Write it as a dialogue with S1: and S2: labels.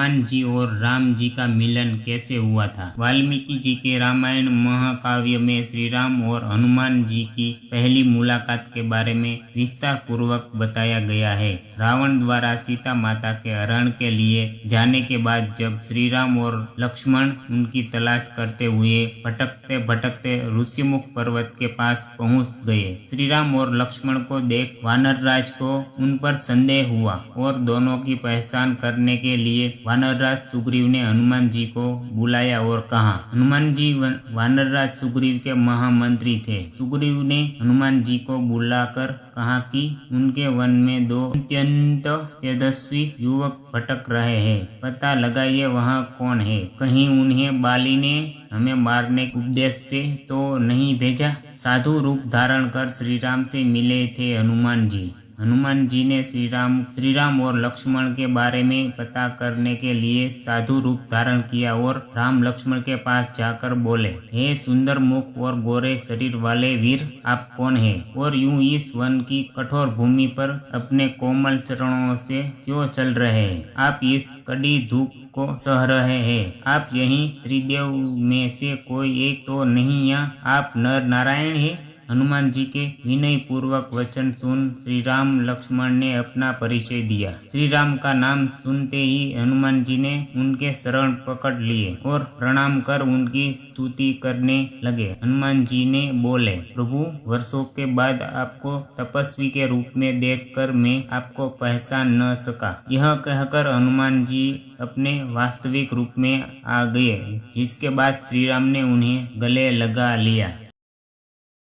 S1: हनुमान जी और राम जी का मिलन कैसे हुआ था। वाल्मीकि जी के रामायण महाकाव्य में श्री राम और हनुमान जी की पहली मुलाकात के बारे में विस्तार पूर्वक बताया गया है। रावण द्वारा सीता माता के हरण के लिए जाने के बाद जब श्री राम और लक्ष्मण उनकी तलाश करते हुए भटकते भटकते ऋषिमुख पर्वत के पास पहुंच गए, श्री राम और लक्ष्मण को देख वानरराज को उन पर संदेह हुआ और दोनों की पहचान करने के लिए वानरराज सुग्रीव ने हनुमान जी को बुलाया और कहा। हनुमान जी वानरराज सुग्रीव के महामंत्री थे। सुग्रीव ने हनुमान जी को बुलाकर कहा कि उनके वन में दो अत्यंत तेजस्वी युवक भटक रहे हैं, पता लगाइए वहाँ कौन है। कहीं उन्हें बाली ने हमें मारने के उद्देश्य से तो नहीं भेजा। साधु रूप धारण कर श्री राम से मिले थे हनुमान जी। हनुमान जी ने श्री राम और लक्ष्मण के बारे में पता करने के लिए साधु रूप धारण किया और राम लक्ष्मण के पास जाकर बोले, हे सुंदर मुख और गोरे शरीर वाले वीर, आप कौन हैं और यूं इस वन की कठोर भूमि पर अपने कोमल चरणों से क्यों चल रहे हैं। आप इस कड़ी धूप को सह रहे हैं। आप यहीं त्रिदेव में से कोई एक तो नहीं या आप नर नारायण हैं। हनुमान जी के विनय पूर्वक वचन सुन श्री राम लक्ष्मण ने अपना परिचय दिया। श्री राम का नाम सुनते ही हनुमान जी ने उनके शरण पकड़ लिए और प्रणाम कर उनकी स्तुति करने लगे। हनुमान जी ने बोले, प्रभु, वर्षों के बाद आपको तपस्वी के रूप में देखकर मैं आपको पहचान न सका। यह कहकर हनुमान जी अपने वास्तविक रूप में आ गए, जिसके बाद श्री राम ने उन्हें गले लगा लिया।